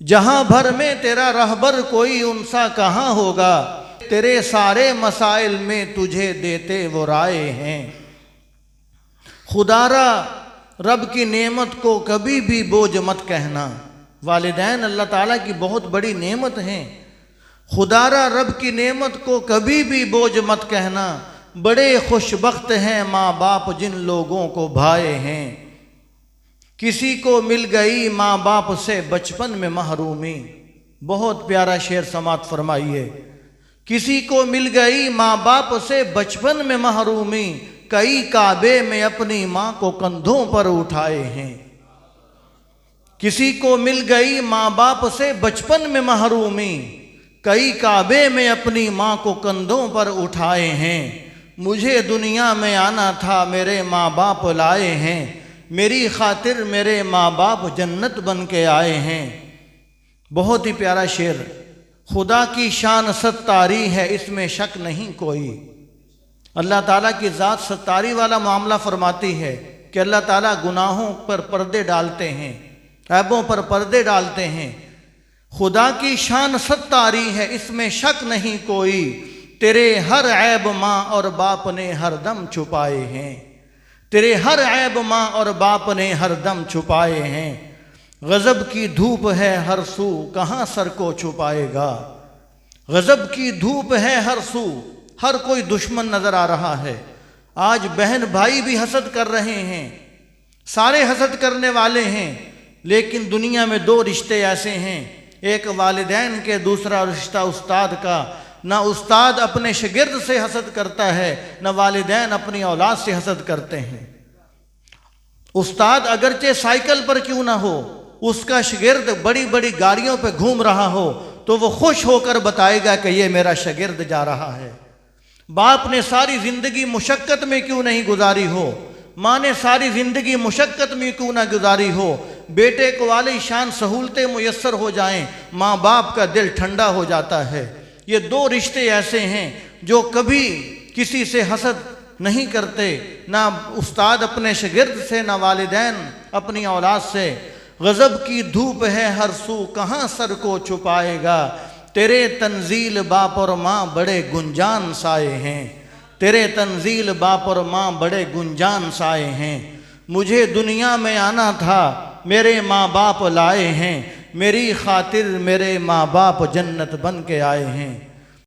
जहां भर में तेरा रहबर कोई उनसा कहाँ होगा, तेरे सारे मसाइल में तुझे देते वो राय हैं। खुदारा रब की नेमत को कभी भी बोझ मत कहना। वालिदैन अल्लाह ताला की बहुत बड़ी नेमत हैं। खुदारा रब की नेमत को कभी भी बोझ मत कहना। बड़े खुशबख्त हैं माँ बाप जिन लोगों को भाए हैं। किसी को मिल गई माँ बाप से बचपन में महरूमी। बहुत प्यारा शेर समात फरमाइए। किसी को मिल गई माँ बाप से बचपन में महरूमी, कई काबे में अपनी माँ को कंधों पर उठाए हैं। किसी को मिल गई माँ बाप से बचपन में महरूमी, कई काबे में अपनी माँ को कंधों पर उठाए हैं। मुझे दुनिया में आना था मेरे माँ बाप लाए हैं, मेरी खातिर मेरे माँ बाप जन्नत बन के आए हैं। बहुत ही प्यारा शेर। खुदा की शान सत्तारी है इसमें शक नहीं कोई। अल्लाह ताला की ज़ात सत्तारी वाला मामला फरमाती है कि अल्लाह ताला गुनाहों पर पर्दे डालते हैं, ऐबों पर पर्दे डालते हैं। खुदा की शान सत्तारी है इसमें शक नहीं कोई, तेरे हर ऐब माँ और बाप ने हरदम छुपाए हैं। तेरे हर ऐब माँ और बाप ने हरदम छुपाए हैं। गज़ब की धूप है हर सू कहाँ सर को छुपाएगा। गज़ब की धूप है हर सू, हर कोई दुश्मन नज़र आ रहा है। आज बहन भाई भी हसद कर रहे हैं, सारे हसद करने वाले हैं। लेकिन दुनिया में दो रिश्ते ऐसे हैं, एक वालिदैन के, दूसरा रिश्ता उस्ताद का। ना उस्ताद अपने शागिर्द से हसद करता है, ना वालिदैन अपनी औलाद से हसद करते हैं। उस्ताद अगरचे साइकिल पर क्यों ना हो, उसका शागिर्द बड़ी बड़ी गाड़ियों पे घूम रहा हो तो वो खुश होकर बताएगा कि ये मेरा शागिर्द जा रहा है। बाप ने सारी ज़िंदगी मुशक्क़त में क्यों नहीं गुजारी हो, माँ ने सारी ज़िंदगी मुशक्क़त में क्यों ना गुजारी हो, बेटे को वाली शान सहूलतें मुयस्सर हो जाएं, माँ बाप का दिल ठंडा हो जाता है। ये दो रिश्ते ऐसे हैं जो कभी किसी से हसद नहीं करते, ना उस्ताद अपने शागिर्द से, ना वालिदैन अपनी औलाद से। गज़ब की धूप है हर सू कहाँ सर को छुपाएगा, तेरे तंजील बाप और माँ बड़े गुंजान साए हैं। तेरे तंजील बाप और माँ बड़े गुंजान साए हैं। मुझे दुनिया में आना था मेरे माँ बाप लाए हैं, मेरी खातिर मेरे माँ बाप जन्नत बन के आए हैं।